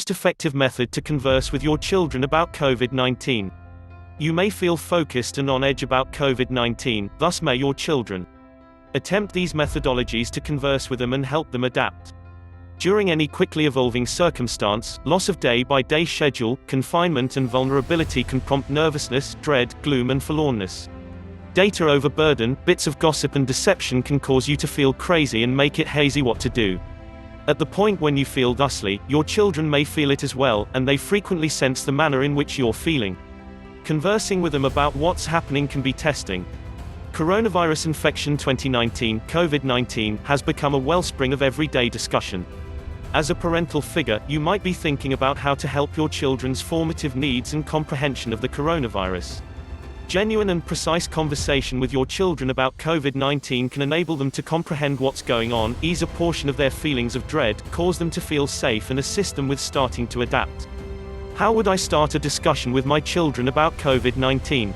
most effective method to converse with your children about COVID-19. You may feel focused and on edge about COVID-19, thus may your children. Attempt these methodologies to converse with them and help them adapt. During any quickly evolving circumstance, loss of day-by-day schedule, confinement and vulnerability can prompt nervousness, dread, gloom and forlornness. Data overburden, bits of gossip and deception can cause you to feel crazy and make it hazy what to do. At the point when you feel thusly, your children may feel it as well, and they frequently sense the manner in which you're feeling. Conversing with them about what's happening can be testing. Coronavirus infection 2019, COVID-19, has become a wellspring of everyday discussion. As a parental figure, you might be thinking about how to help your children's formative needs and comprehension of the coronavirus. Genuine and precise conversation with your children about COVID-19 can enable them to comprehend what's going on, ease a portion of their feelings of dread, cause them to feel safe and assist them with starting to adapt. How would I start a discussion with my children about COVID-19?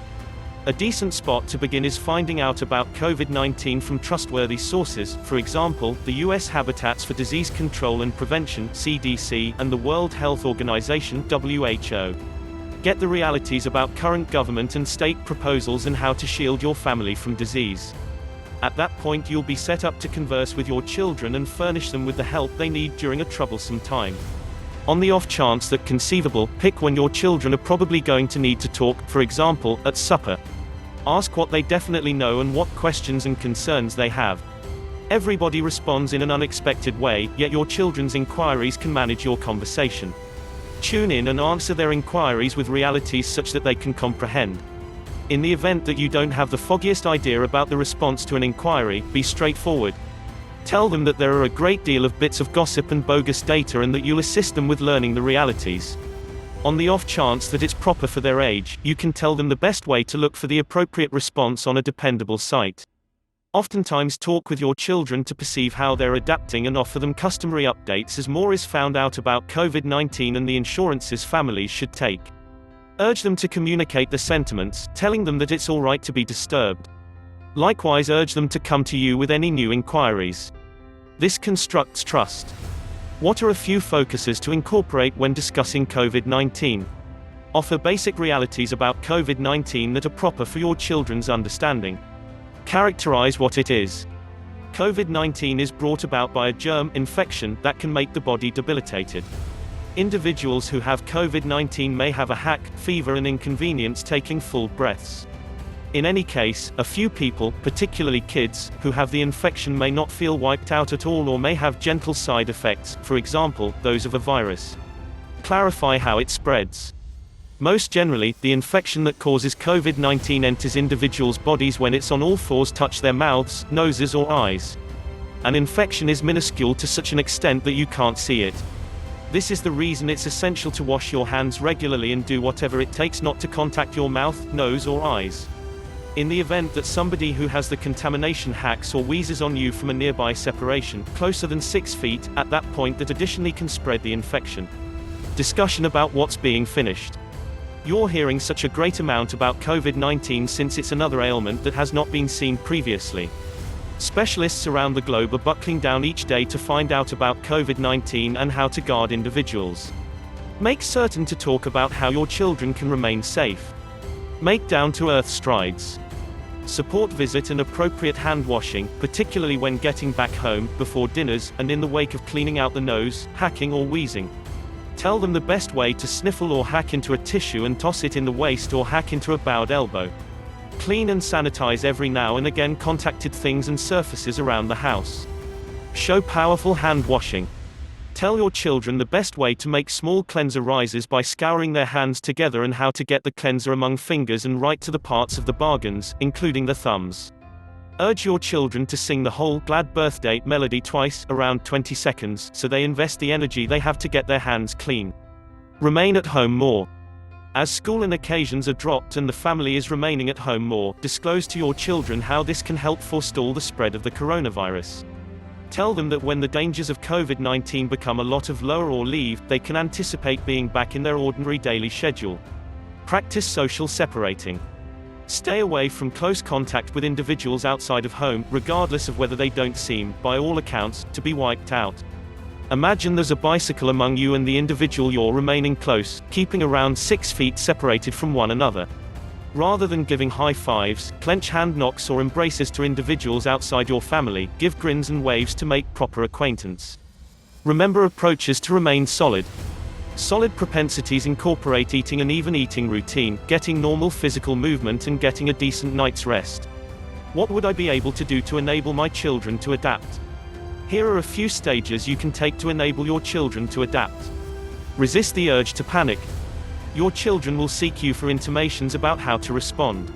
A decent spot to begin is finding out about COVID-19 from trustworthy sources, for example, the U.S. Habitats for Disease Control and Prevention (CDC) and the World Health Organization (WHO). Get the realities about current government and state proposals and how to shield your family from disease. At that point you'll be set up to converse with your children and furnish them with the help they need during a troublesome time. On the off chance that conceivable, pick when your children are probably going to need to talk, for example, at supper. Ask what they definitely know and what questions and concerns they have. Everybody responds in an unexpected way, yet your children's inquiries can manage your conversation. Tune in and answer their inquiries with realities such that they can comprehend. In the event that you don't have the foggiest idea about the response to an inquiry, be straightforward. Tell them that there are a great deal of bits of gossip and bogus data and that you'll assist them with learning the realities. On the off chance that it's proper for their age, you can tell them the best way to look for the appropriate response on a dependable site. Oftentimes talk with your children to perceive how they're adapting and offer them customary updates as more is found out about COVID-19 and the insurances families should take. Urge them to communicate the sentiments, telling them that it's alright to be disturbed. Likewise urge them to come to you with any new inquiries. This constructs trust. What are a few focuses to incorporate when discussing COVID-19? Offer basic realities about COVID-19 that are proper for your children's understanding. Characterize what it is. COVID-19 is brought about by a germ infection that can make the body debilitated. Individuals who have COVID-19 may have a hack, fever and inconvenience taking full breaths. In any case, a few people, particularly kids, who have the infection may not feel wiped out at all or may have gentle side effects, for example, those of a virus. Clarify how it spreads. Most generally, the infection that causes COVID-19 enters individuals' bodies when it's on all fours touch their mouths, noses or eyes. An infection is minuscule to such an extent that you can't see it. This is the reason it's essential to wash your hands regularly and do whatever it takes not to contact your mouth, nose or eyes. In the event that somebody who has the contamination hacks or wheezes on you from a nearby separation, closer than 6 feet, at that point that additionally can spread the infection. Discussion about what's being finished. You're hearing such a great amount about COVID-19 since it's another ailment that has not been seen previously. Specialists around the globe are buckling down each day to find out about COVID-19 and how to guard individuals. Make certain to talk about how your children can remain safe. Make down-to-earth strides. Support visit and appropriate hand washing, particularly when getting back home, before dinners, and in the wake of cleaning out the nose, hacking or wheezing. Tell them the best way to sniffle or hack into a tissue and toss it in the waste or hack into a bowed elbow. Clean and sanitize every now and again contacted things and surfaces around the house. Show powerful hand washing. Tell your children the best way to make small cleanser rises by scouring their hands together and how to get the cleanser among fingers and right to the parts of the bargains, including the thumbs. Urge your children to sing the whole Glad Birthday melody twice, around 20 seconds, so they invest the energy they have to get their hands clean. Remain at home more. As school and occasions are dropped and the family is remaining at home more, disclose to your children how this can help forestall the spread of the coronavirus. Tell them that when the dangers of COVID-19 become a lot of lower or leave, they can anticipate being back in their ordinary daily schedule. Practice social separating. Stay away from close contact with individuals outside of home, regardless of whether they don't seem, by all accounts, to be wiped out. Imagine there's a bicycle among you and the individual you're remaining close, keeping around 6 feet separated from one another. Rather than giving high fives, clench hand knocks or embraces to individuals outside your family, give grins and waves to make proper acquaintance. Remember approaches to remain solid. Solid propensities incorporate eating an even eating routine, getting normal physical movement and getting a decent night's rest. What would I be able to do to enable my children to adapt? Here are a few stages you can take to enable your children to adapt. Resist the urge to panic. Your children will seek you for intimations about how to respond.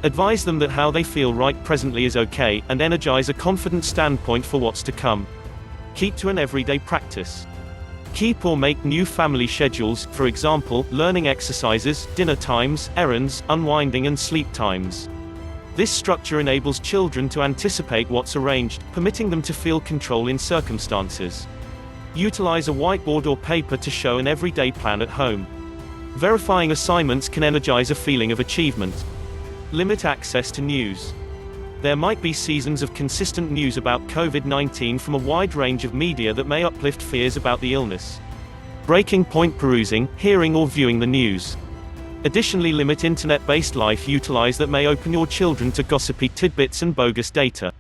Advise them that how they feel right presently is okay, and energize a confident standpoint for what's to come. Keep to an everyday practice. Keep or make new family schedules, for example, learning exercises, dinner times, errands, unwinding and sleep times. This structure enables children to anticipate what's arranged, permitting them to feel control in circumstances. Utilize a whiteboard or paper to show an everyday plan at home. Verifying assignments can energize a feeling of achievement. Limit access to news. There might be seasons of consistent news about COVID-19 from a wide range of media that may uplift fears about the illness. Breaking point perusing, hearing or viewing the news. Additionally, limit internet-based life utilize that may open your children to gossipy tidbits and bogus data.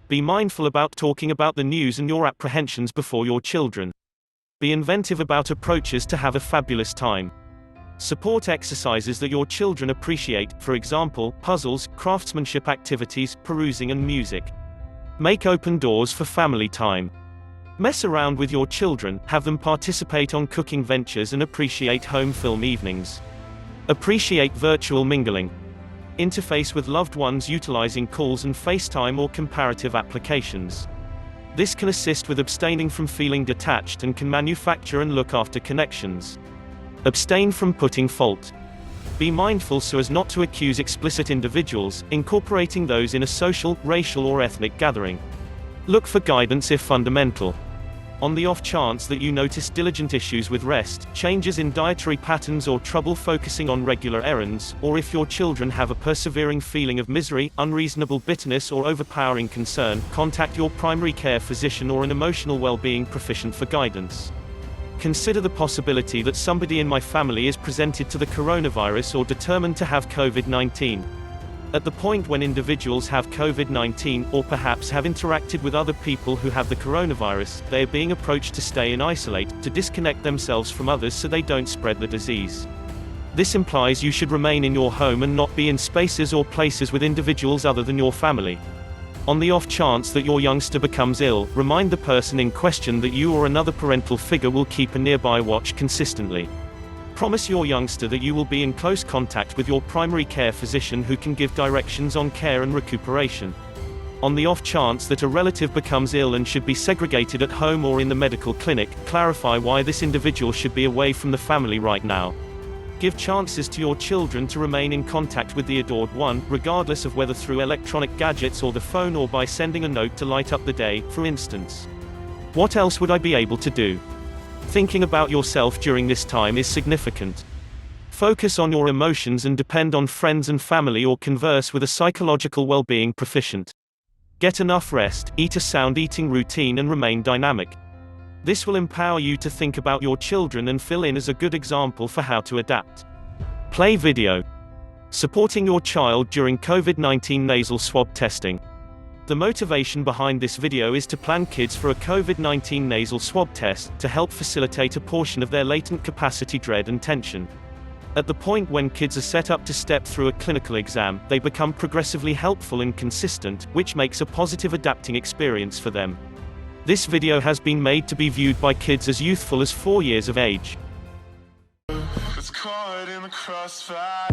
Be mindful about talking about the news and your apprehensions before your children. Be inventive about approaches to have a fabulous time. Support exercises that your children appreciate, for example, puzzles, craftsmanship activities, perusing and music. Make open doors for family time. Mess around with your children, have them participate on cooking ventures and appreciate home film evenings. Appreciate virtual mingling. Interface with loved ones utilizing calls and FaceTime or comparative applications. This can assist with abstaining from feeling detached and can manufacture and look after connections. Abstain from putting fault. Be mindful so as not to accuse explicit individuals, incorporating those in a social, racial or ethnic gathering. Look for guidance if fundamental. On the off chance that you notice diligent issues with rest, changes in dietary patterns or trouble focusing on regular errands, or if your children have a persevering feeling of misery, unreasonable bitterness or overpowering concern, contact your primary care physician or an emotional well-being proficient for guidance. Consider the possibility that somebody in my family is presented to the coronavirus or determined to have COVID-19. At the point when individuals have COVID-19, or perhaps have interacted with other people who have the coronavirus, they are being approached to stay in isolate, to disconnect themselves from others so they don't spread the disease. This implies you should remain in your home and not be in spaces or places with individuals other than your family. On the off chance that your youngster becomes ill, remind the person in question that you or another parental figure will keep a nearby watch consistently. Promise your youngster that you will be in close contact with your primary care physician who can give directions on care and recuperation. On the off chance that a relative becomes ill and should be segregated at home or in the medical clinic, clarify why this individual should be away from the family right now. Give chances to your children to remain in contact with the adored one, regardless of whether through electronic gadgets or the phone or by sending a note to light up the day, for instance. What else would I be able to do? Thinking about yourself during this time is significant. Focus on your emotions and depend on friends and family or converse with a psychological well-being proficient. Get enough rest, eat a sound eating routine and remain dynamic. This will empower you to think about your children and fill in as a good example for how to adapt. Play video. Supporting your child during COVID-19 nasal swab testing. The motivation behind this video is to plan kids for a COVID-19 nasal swab test, to help facilitate a portion of their latent capacity dread and tension. At the point when kids are set up to step through a clinical exam, they become progressively helpful and consistent, which makes a positive adapting experience for them. This video has been made to be viewed by kids as youthful as 4 years of age. It's caught in the crossfire.